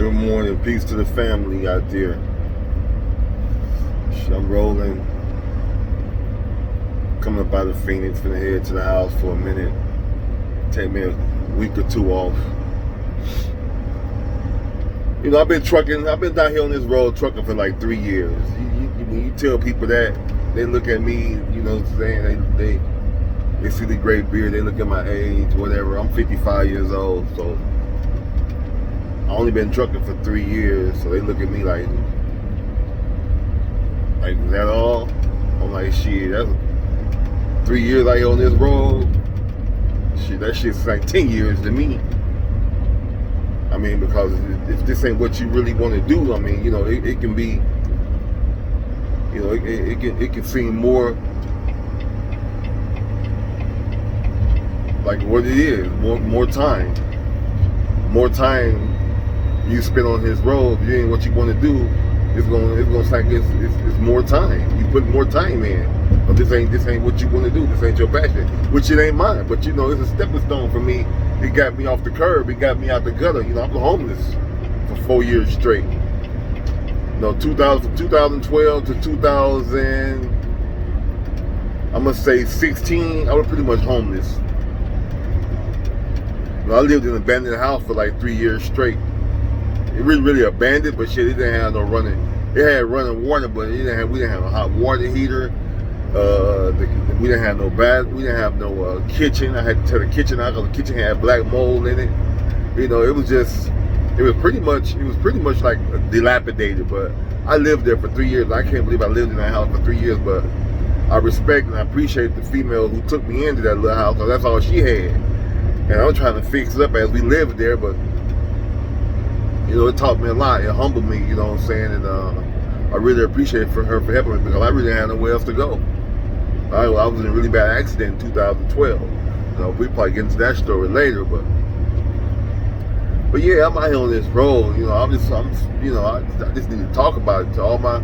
Good morning, peace to the family out there. I'm rolling, coming up out of Phoenix, finna head to the house for a minute. Take me a week or two off. You know, I've been down here on this road trucking for like 3 years. When you tell people that, they look at me, you know what I'm saying, they see the gray beard, they look at my age, whatever. I'm 55 years old, so I only been trucking for 3 years, so they look at me like, is that all? I'm like, shit, that's 3 years out here on this road. Shit, that shit's like 10 years to me. I mean, because if this ain't what you really want to do, I mean, you know, it can be, you know, it can seem more like what it is, more time you spend on his road. If you ain't what you want to do, it's gonna sound like it's more time. You put more time in, but this ain't what you want to do. This ain't your passion, which it ain't mine. But you know, it's a stepping stone for me. It got me off the curb. It got me out the gutter. You know, I'm homeless for 4 years straight. You know, 2012 to 2000, I'm gonna say 16. I was pretty much homeless. You know, I lived in an abandoned house for like 3 years straight. It really abandoned, but shit, it didn't have no running. It had running water, but we didn't have a hot water heater. We didn't have no bath. We didn't have no kitchen. I had to tear the kitchen out because the kitchen had black mold in it. You know, it was pretty much like dilapidated. But I lived there for 3 years. I can't believe I lived in that house for 3 years. But I respect and I appreciate the female who took me into that little house, because that's all she had. And I'm trying to fix it up as we lived there, but you know, it taught me a lot. It humbled me, you know what I'm saying? And I really appreciate her for helping me, because I really didn't have nowhere else to go. I was in a really bad accident in 2012. You know, we probably get into that story later, but yeah, I'm out here on this road. You know, I just need to talk about it to all my.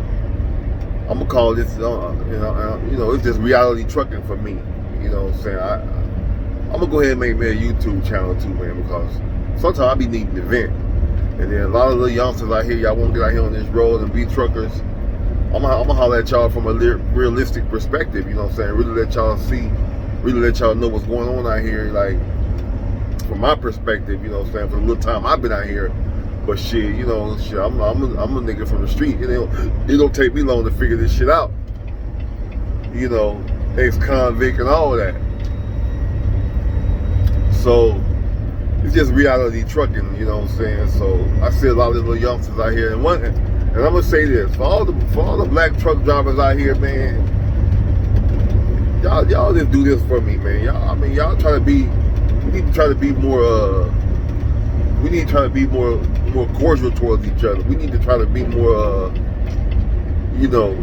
I'm gonna call this, you know, it's just reality trucking for me. You know what I'm saying? I'm gonna go ahead and make me a YouTube channel too, man, because sometimes I be needing to vent. And then a lot of little youngsters out here, y'all won't get out here on this road and be truckers. I'm gonna holler at y'all from a realistic perspective, you know what I'm saying? Really let y'all see, really let y'all know what's going on out here, like, from my perspective, you know what I'm saying? For the little time I've been out here. But shit, you know, shit, I'm a nigga from the street. You know, it don't take me long to figure this shit out. You know, ex-convict and all that. So it's just reality trucking, you know what I'm saying? So I see a lot of little youngsters out here, and I'm gonna say this for all the black truck drivers out here, man. Y'all just do this for me, man. Y'all try to be. We need to try to be more. We need to try to be more cordial towards each other. We need to try to be more, you know,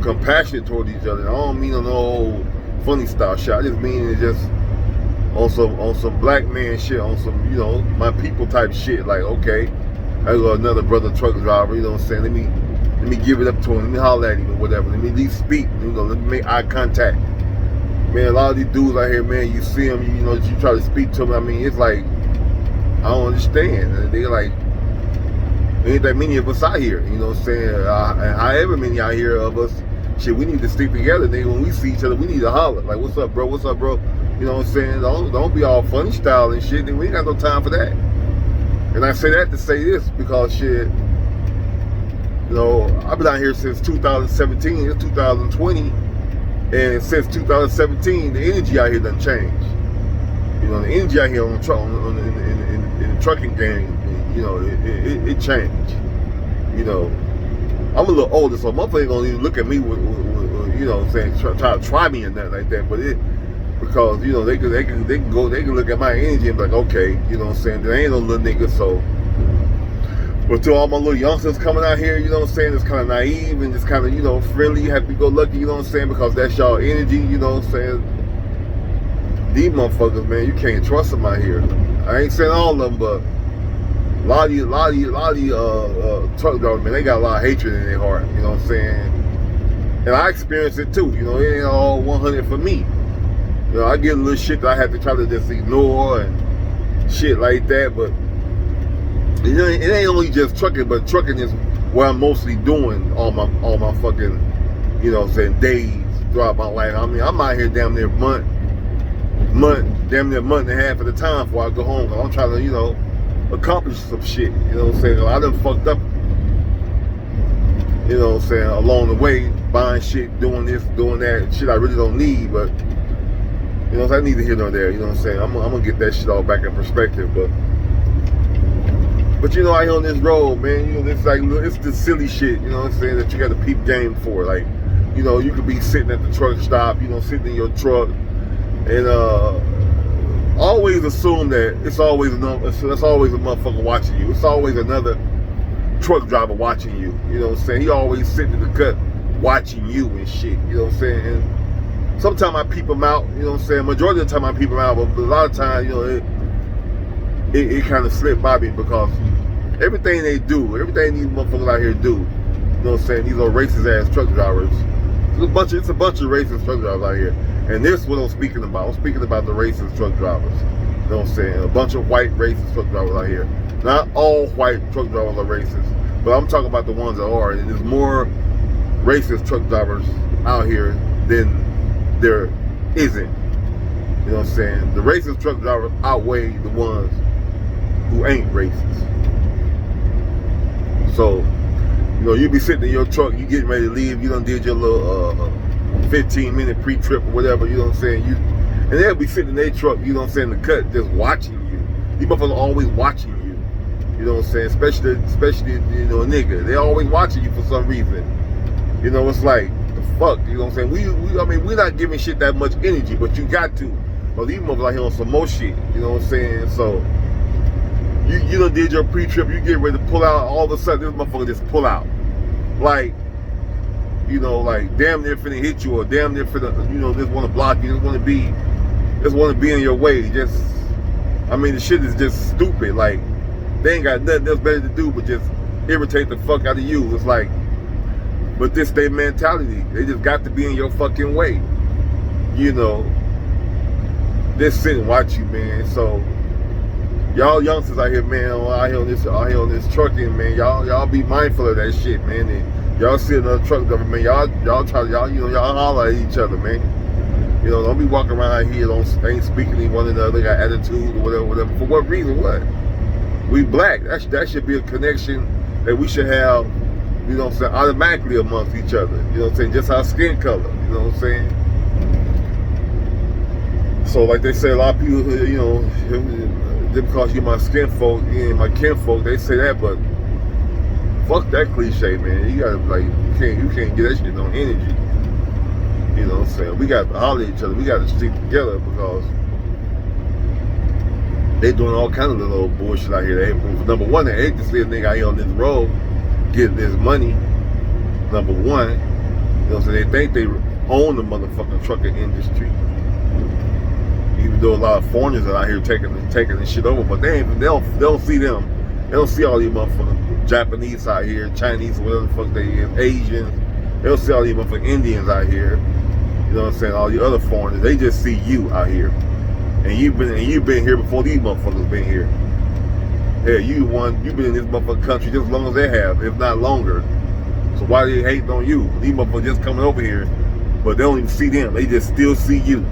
compassionate towards each other. I don't mean on no funny style shit. I just mean it just on some black man shit, on some, you know, my people type shit. Like, okay, I got another brother truck driver, you know what I'm saying? Let me give it up to him. Let me holler at him or whatever. Let me at least speak. You know, let me make eye contact. Man, a lot of these dudes out here, man, you see them, you know, you try to speak to them. I mean, it's like, I don't understand. They're like, there ain't that many of us out here, you know what I'm saying? And however many out here of us, shit, we need to stick together. Nigga, when we see each other, we need to holler. Like, what's up, bro? What's up, bro? You know what I'm saying? Don't be all funny style and shit. We ain't got no time for that. And I say that to say this because shit, you know, I've been out here since 2017. It's 2020, and since 2017, the energy out here done changed. You know, the energy out here on the truck, in the trucking game, you know, it changed. You know, I'm a little older, so motherfuckers ain't gonna even look at me with you know what I'm saying, try to try me and nothing like that. But because, you know, they can look at my energy and be like, okay, you know what I'm saying, there ain't no little nigga. So, but to all my little youngsters coming out here, you know what I'm saying, it's kind of naive and just kind of, you know, friendly, happy-go-lucky, you know what I'm saying, because that's y'all energy, you know what I'm saying. These motherfuckers, man, you can't trust them out here. I ain't saying all of them, but a lot of these truck drivers, man, they got a lot of hatred in their heart, you know what I'm saying. And I experienced it too, you know, it ain't all 100 for me. You know, I get a little shit that I have to try to just ignore and shit like that, but It ain't only just trucking, but trucking is what I'm mostly doing all my fucking, you know what I'm saying, days throughout my life. I mean, I'm out here damn near damn near month and a half at a time before I go home. I'm trying to, you know, accomplish some shit. You know what I'm saying? I done fucked up, you know what I'm saying, along the way, buying shit, doing this, doing that, shit I really don't need, but, you know, I need to hear nor there, you know what I'm saying? I'm gonna get that shit all back in perspective, but you know, out here on this road, man, you know, it's the silly shit, you know what I'm saying, that you got to peep game for. Like, you know, you could be sitting at the truck stop, you know, sitting in your truck, and always assume that that's always a motherfucker watching you. It's always another truck driver watching you. You know what I'm saying? He always sitting in the cut watching you and shit. You know what I'm saying? And sometimes I peep him out. You know what I'm saying? Majority of the time I peep him out, but a lot of times, you know, it kind of slipped by me because everything they do, everything these motherfuckers out here do, you know what I'm saying? These are racist ass truck drivers. It's a bunch of racist truck drivers out here. And this is what I'm speaking about. I'm speaking about the racist truck drivers. You know what I'm saying? A bunch of white racist truck drivers out here. Not all white truck drivers are racist, but I'm talking about the ones that are. And there's more racist truck drivers out here than there isn't. You know what I'm saying? The racist truck drivers outweigh the ones who ain't racist. So, you know, you be sitting in your truck, you getting ready to leave, you done did your little 15-minute pre-trip or whatever, you know what I'm saying? And they'll be sitting in their truck, you know what I'm saying, in the cut, just watching you. These motherfuckers are always watching you. You know what I'm saying? Especially you know, a nigga. They're always watching you for some reason. You know, it's like, the fuck, you know what I'm saying? I mean, we're not giving shit that much energy, but you got to. Well, these motherfuckers out here on some more shit, you know what I'm saying? So, you done did your pre-trip, you get ready to pull out, all of a sudden this motherfucker just pull out. Like, you know, like damn near finna hit you, or damn near finna, you know, just wanna block you, just wanna be in your way. Just, I mean, the shit is just stupid. Like, they ain't got nothing else better to do but just irritate the fuck out of you. It's like, but this their mentality. They just got to be in your fucking way. You know, just sit and watch you, man. So, y'all youngsters out here, man, out here on this trucking, man, y'all be mindful of that shit, man. And y'all see another truck driver, man, y'all holler at each other, man. You know, don't be walking around out here, ain't speaking to one another, got attitude or whatever. For what reason? What? We black. That should be a connection that we should have, you know what I'm saying, automatically amongst each other. You know what I'm saying? Just our skin color. You know what I'm saying? So like they say, a lot of people, you know, just because you're my skin folk, you ain't my kin folk, they say that, but fuck that cliche, man. You gotta, like, you can't get that shit on energy. You know what I'm saying? We got to holler at each other. We got to stick together because they doing all kinds of little bullshit out here. Number one, they hate to see a nigga out here on this road getting this money. Number one, you know what I'm saying? They think they own the motherfucking trucking industry. Even though a lot of foreigners are out here taking this shit over, but they don't see them. They don't see all these motherfucking Japanese out here, Chinese, whatever the fuck they is, Asians. They don't see all these motherfucking Indians out here. You know what I'm saying? All the other foreigners, they just see you out here, and you've been here before these motherfuckers been here. Yeah, you've been in this motherfucking country just as long as they have, if not longer. So why they hating on you? These motherfuckers just coming over here, but they don't even see them. They just still see you.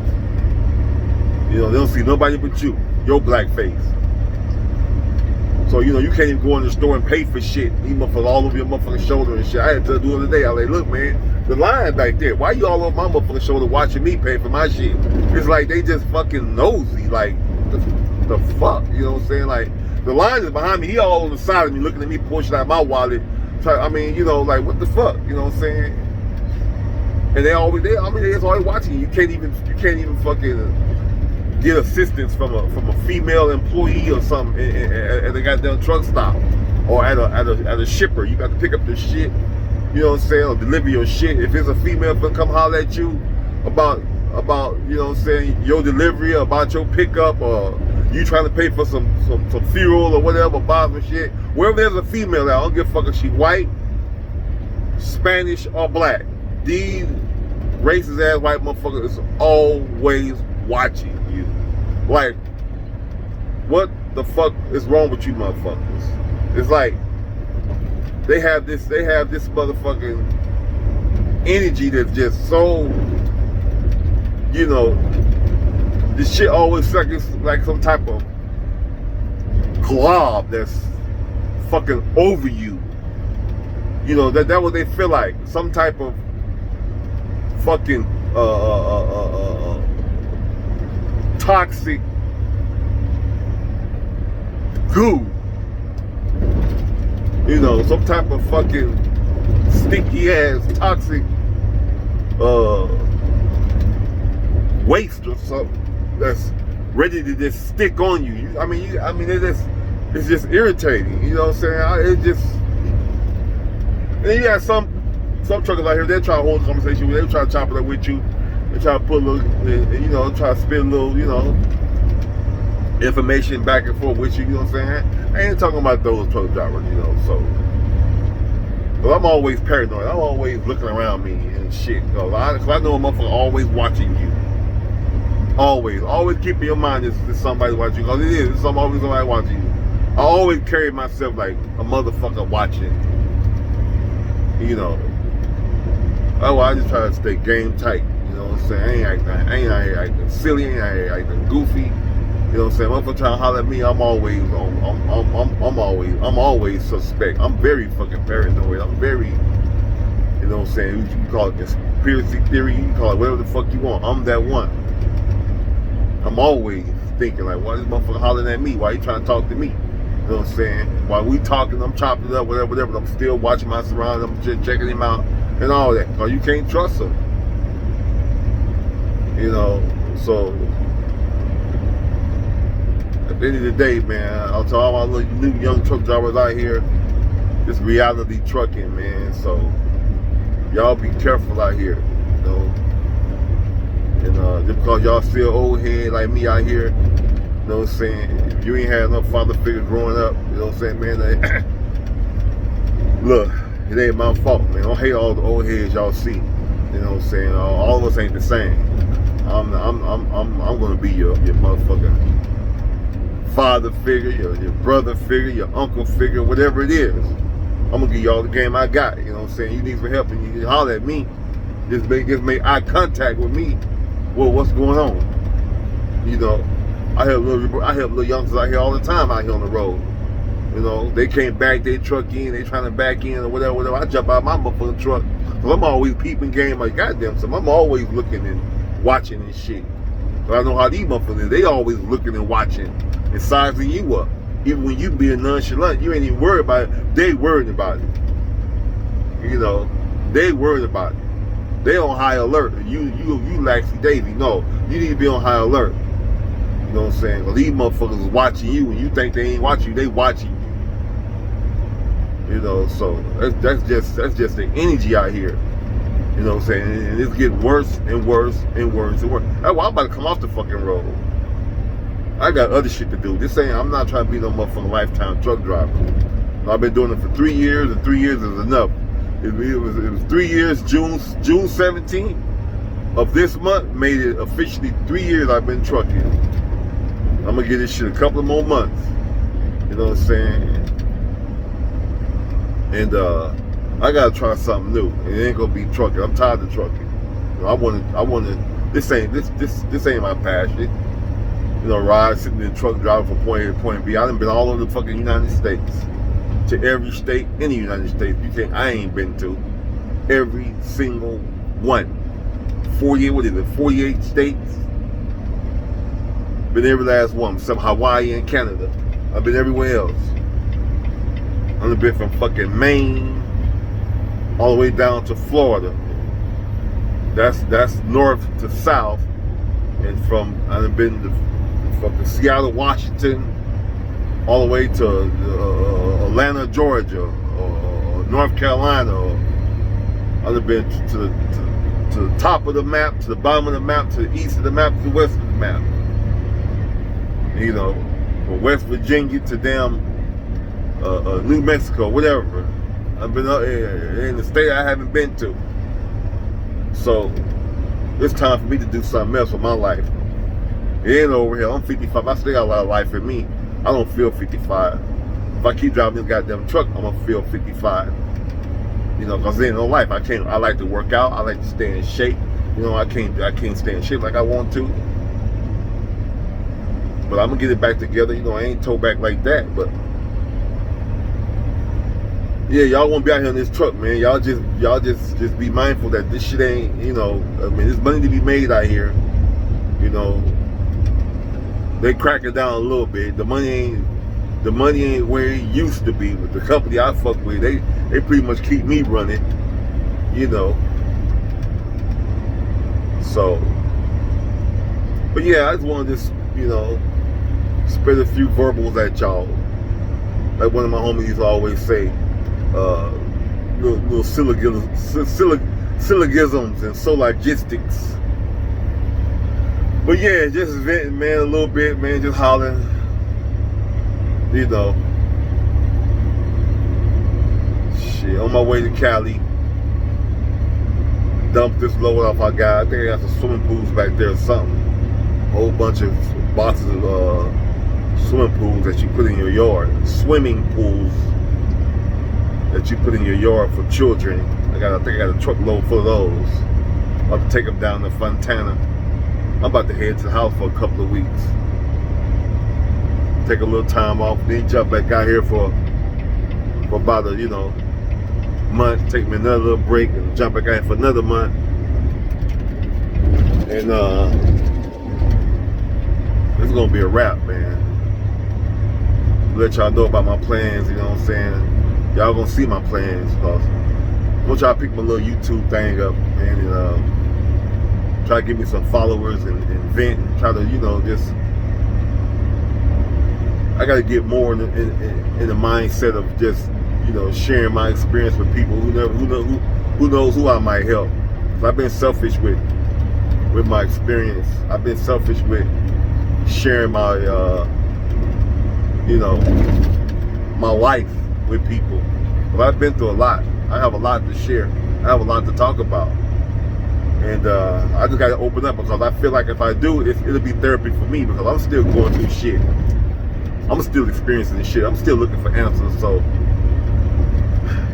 You know, they don't see nobody but you, your black face. So, you know, you can't even go in the store and pay for shit. These motherfuckers all over your motherfucking shoulder and shit. I had to do it today. I was like, look, man, the line back there. Why you all over my motherfucking shoulder watching me pay for my shit? It's like they just fucking nosy. Like, the fuck? You know what I'm saying? Like, the line is behind me. He all on the side of me looking at me pushing out my wallet. I mean, you know, like, what the fuck? You know what I'm saying? And they always watching you. You can't even fucking get assistance from a female employee or something at the goddamn truck stop or at a shipper. You got to pick up the shit, you know what I'm saying, or deliver your shit. If it's a female gonna come holler at you about you know what I'm saying, your delivery, or about your pickup, or you trying to pay for some fuel or whatever, buy some shit. Wherever there's a female at, I don't give a fuck if she white, Spanish, or black. These racist ass white motherfuckers is always watching you. Like, what the fuck is wrong with you motherfuckers? It's like they have this motherfucking energy that's just so, you know, this shit always like it's like some type of glob that's fucking over you. You know, that what they feel like. Some type of fucking toxic goo. You know, some type of fucking stinky ass toxic waste or something that's ready to just stick on you. I mean, it's just irritating. You know what I'm saying? It just. And you got some truckers out here, they try to hold a conversation with you, they try to chop it up with you, they try to put a little, you know, try to spit a little, you know, information back and forth with you, you know what I'm saying? I ain't talking about those truck drivers, you know, so. But I'm always paranoid, I'm always looking around me and shit, cause I know a motherfucker always watching you. Always keep in your mind there's somebody watching you, cause it is, there's always somebody watching you. I always carry myself like a motherfucker watching. You know, I just try to stay game tight. You know what I'm saying? I ain't acting silly, I ain't acting goofy. You know what I'm saying? Motherfucker trying to holler at me, I'm always suspect. I'm very fucking paranoid. I'm very, you know what I'm saying? You can call it conspiracy theory, you can call it whatever the fuck you want. I'm that one. I'm always thinking like, why this motherfucker hollering at me? Why you trying to talk to me? You know what I'm saying? While we talking, I'm chopping it up, whatever, but I'm still watching my surroundings, I'm just checking him out and all that. Because you can't trust him. You know, so at the end of the day, man, I'll tell all my little new young truck drivers out here, this reality trucking, man. So y'all be careful out here, you know. And just because y'all still old head like me out here, you know what I'm saying? If you ain't had no father figure growing up, you know what I'm saying, man? Look, it ain't my fault, man. Don't hate all the old heads y'all see. You know what I'm saying? All of us ain't the same. I'm gonna be your motherfucking father figure, your brother figure, your uncle figure, whatever it is. I'm gonna give y'all the game I got. You know what I'm saying? You need some help and you holler at me. Just make eye contact with me. Well, what's going on? You know. I help little youngsters out here all the time out here on the road. You know, they can't back their truck in, they trying to back in or whatever. I jump out my motherfucking truck. Cause I'm always peeping game like goddamn something. I'm always looking and watching and shit. But I know how these motherfuckers, they always looking and watching and sizing you up. Even when you being nonchalant, you ain't even worried about it. They worried about it. You know, they worried about it. They on high alert. You laxy daisy. No, you need to be on high alert. You know what I'm saying? Well, these motherfuckers is watching you and you think they ain't watching you, they watching you. You know, so that's just the energy out here. You know what I'm saying? And it's getting worse and worse and worse and worse. That's why I'm about to come off the fucking road. I got other shit to do. I'm not trying to be no motherfucking lifetime truck driver. I've been doing it for 3 years and 3 years is enough. It was 3 years, June 17th of this month made it officially 3 years I've been trucking. I'm gonna get this shit a couple of more months. You know what I'm saying? And I gotta try something new. It ain't gonna be trucking. I'm tired of trucking. You know, I wanna. This ain't my passion. You know, ride, sitting in the truck, driving from point A to point B. I done been all over the fucking United States. To every state in the United States I ain't been to. Every single one. 48 states. Been every last one, except Hawaii and Canada. I've been everywhere else. I've been from fucking Maine all the way down to Florida. That's north to south. And I've been to fucking Seattle, Washington, all the way to Atlanta, Georgia, or North Carolina. I've been to the top of the map, to the bottom of the map, to the east of the map, to the west of the map. You know, from West Virginia to damn New Mexico, whatever. I've been in the state I haven't been to. So it's time for me to do something else with my life. It ain't over here. I'm 55. I still got a lot of life in me. I don't feel 55. if I keep driving this goddamn truck, I'm gonna feel 55. You know, because in life, I like to work out. I like to stay in shape. You know, I can't stay in shape like I want to. But I'm gonna get it back together. You know, I ain't toe back like that. But yeah, y'all won't be out here in this truck, man. Y'all just be mindful that this shit ain't, you know, I mean, there's money to be made out here. You know, they crack it down a little bit. The money ain't where it used to be. With the company I fuck with, they pretty much keep me running. You know. So, but yeah, I just want to just, you know, spit a few verbals at y'all. Like one of my homies used to always say, little syllogisms and syllogistics. But yeah, just venting, man, a little bit, man, just hollering. You know. Shit, on my way to Cali. Dump this load off I got. I think I got some swimming pools back there or something. A whole bunch of boxes of swimming pools that you put in your yard. Swimming pools that you put in your yard for children. I think I got a truckload full of those. I'm about to take them down to Fontana. I'm about to head to the house for a couple of weeks. Take a little time off, then jump back out here for about a, you know, month. Take me another little break and jump back out here for another month. And it's gonna be a wrap, man. Let y'all know about my plans, you know what I'm saying? Y'all gonna see my plans, because I'm gonna try to pick my little YouTube thing up, man, and try to get me some followers and vent and try to, you know, just, I gotta get more in the mindset of just, you know, sharing my experience with people who knows who I might help. So I've been selfish with my experience. I've been selfish with sharing my you know, my life with people. But I've been through a lot. I have a lot to share. I have a lot to talk about. And I just gotta open up, because I feel like if I do, it'll be therapy for me, because I'm still going through shit. I'm still experiencing this shit. I'm still looking for answers. So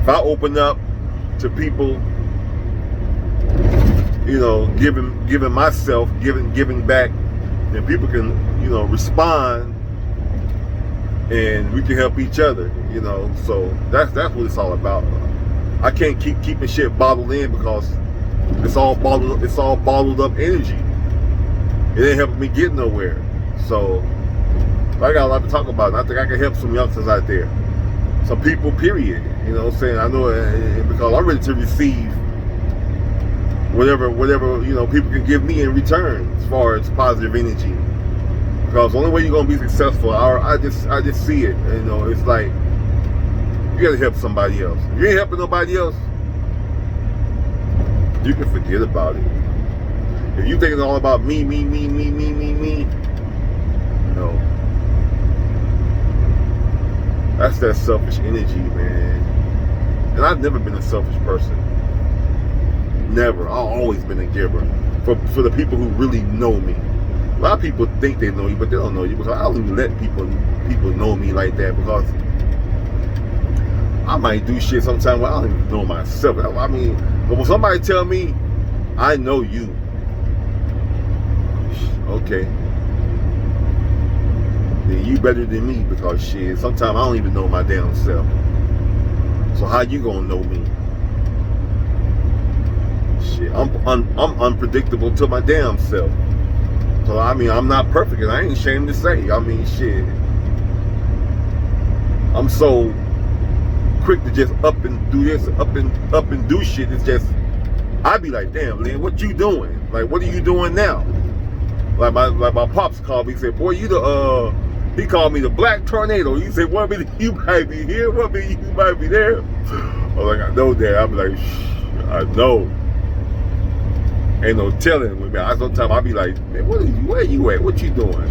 if I open up to people, you know, giving myself, giving back, then people can, you know, respond, and we can help each other, you know. So that's what it's all about. I can't keep keeping shit bottled in, because it's all bottled up energy. It ain't helping me get nowhere. So I got a lot to talk about, and I think I can help some youngsters out there, some people, period. You know what I'm saying? I know, because I'm ready to receive whatever, you know, people can give me in return as far as positive energy. Because the only way you're gonna be successful, I just see it. You know, it's like you gotta help somebody else. If you ain't helping nobody else, you can forget about it. If you thinking all about me, you know, that's that selfish energy, man. And I've never been a selfish person. Never. I've always been a giver. For the people who really know me. A lot of people think they know you, but they don't know you, because I don't even let people know me like that, because I might do shit sometimes where I don't even know myself. I mean, but when somebody tell me, I know you, okay, then you better than me, because shit, sometimes I don't even know my damn self. So how you gonna know me? Shit, I'm unpredictable to my damn self. So I mean, I'm not perfect, and I ain't ashamed to say. I mean, shit, I'm so quick to just up and do this, up and do shit. It's just, I be like, damn, Lynn, what you doing? Like, what are you doing now? Like my pops called me, he said, boy, you the he called me the Black Tornado. He said, one minute you might be here, one minute you might be there. I was like, I know that. I'm like, I know. Ain't no telling with me. Sometimes I be like, man, where you at? What you doing?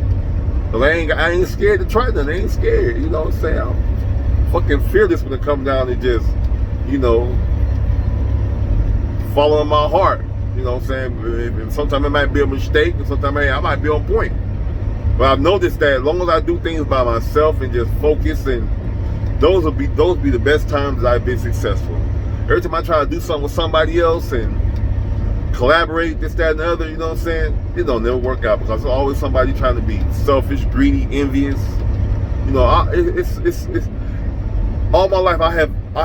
Cause I ain't scared to try nothing. I ain't scared. You know what I'm saying? I'm fucking fearless when it comes down to just, you know, following my heart. You know what I'm saying? And sometimes it might be a mistake, and sometimes I might be on point. But I've noticed that as long as I do things by myself and just focus and those be the best times that I've been successful. Every time I try to do something with somebody else and collaborate, this, that, and the other, you know what I'm saying? It don't never work out because there's always somebody trying to be selfish, greedy, envious. You know, it's all my life I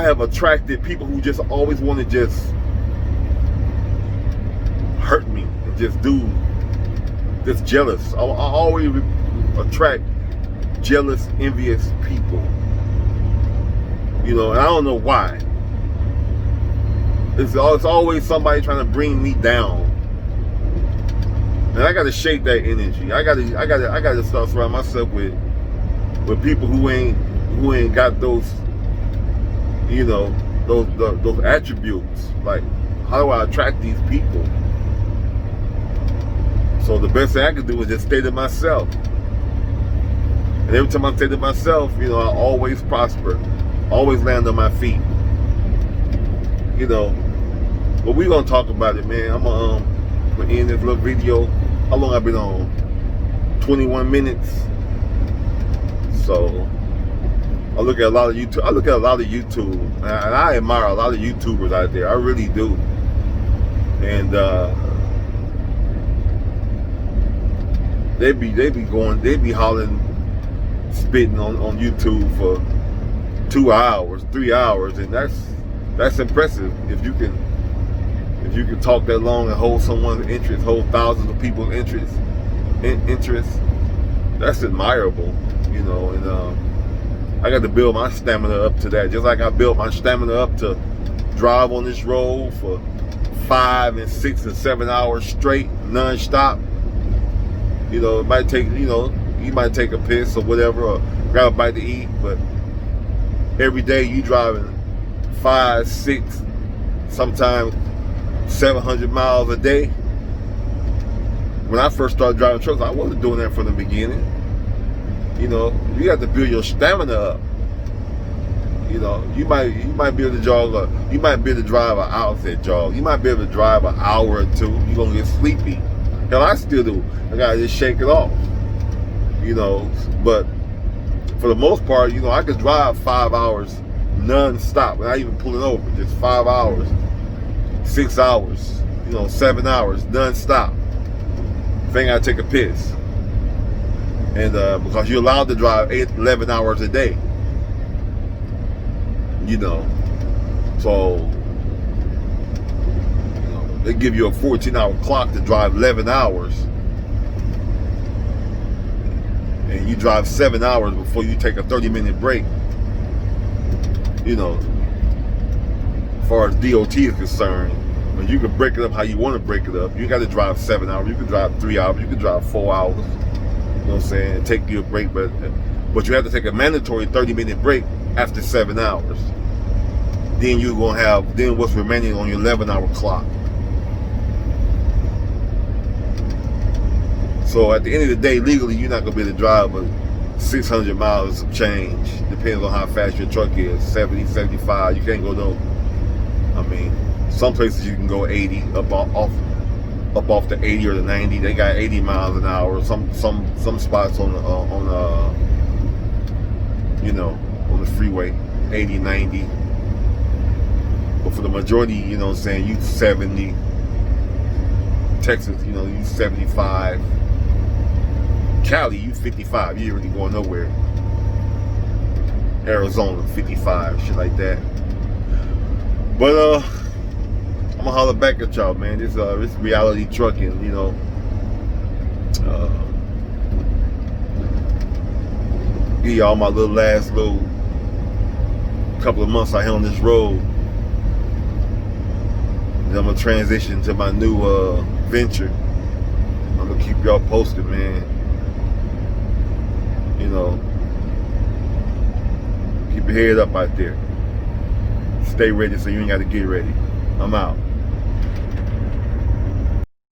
have attracted people who just always want to just hurt me and just jealous. I always attract jealous, envious people. You know, and I don't know why. It's always somebody trying to bring me down, and I got to shake that energy. I got to start surrounding myself with people who ain't got those, you know, those attributes. Like, how do I attract these people? So the best thing I can do is just stay to myself. And every time I stay to myself, you know, I always prosper, always land on my feet. You know, but we gonna talk about it, man. I'm gonna end this little video. How long I've been on? 21 minutes. So I look at a lot of YouTube. And I admire a lot of YouTubers out there. I really do. And they be hollering, spitting on YouTube for 2 hours, 3 hours, and that's impressive. If you can talk that long and hold someone's interest, hold thousands of people's interest, that's admirable, you know. And I got to build my stamina up to that, just like I built my stamina up to drive on this road for 5 and 6 and 7 hours straight, non-stop. You know, it might take, you know, you might take a piss or whatever, or grab a bite to eat, but every day you driving 5, 6, sometimes 700 miles a day. When I first started driving trucks, I wasn't doing that from the beginning. You know, you have to build your stamina up. You know, you might be able to jog, or you might be able to drive an hour. Jog. You might be able to drive an hour or two. You're gonna get sleepy. Hell, I still do. I gotta just shake it off. You know, but for the most part, you know, I could drive 5 hours non-stop without even pulling over. Just 5 hours, 6 hours, you know, 7 hours non-stop. If I ain't gotta take a piss. And because you're allowed to drive 11 hours a day. You know, so you know, they give you a 14-hour clock to drive 11 hours, and you drive 7 hours before you take a 30-minute break. You know, as far as DOT is concerned, but you can break it up how you want to break it up. You got to drive 7 hours. You can drive 3 hours. You can drive 4 hours. You know what I'm saying? Take you a break, but you have to take a mandatory 30-minute break after 7 hours. Then you're gonna have what's remaining on your 11-hour clock. So at the end of the day, legally, you're not gonna be able to drive but 600 miles of change. Depends on how fast your truck is. 70, 75. You can't go no. I mean, some places you can go 80 up off the 80 or the 90. They got 80 miles an hour. Some spots on you know, on the freeway, 80, 90. But for the majority, you know what I'm saying, you 70. Texas, you know, you 75. Cali, you 55. You ain't really going nowhere. Arizona, 55, shit like that. But I'm gonna holler back at y'all, man. This reality trucking, you know. Give y'all my last couple of months I had on this road. And I'm gonna transition to my new venture. I'm gonna keep y'all posted, man. You know, keep your head up out there. Stay ready so you ain't got to get ready. I'm out.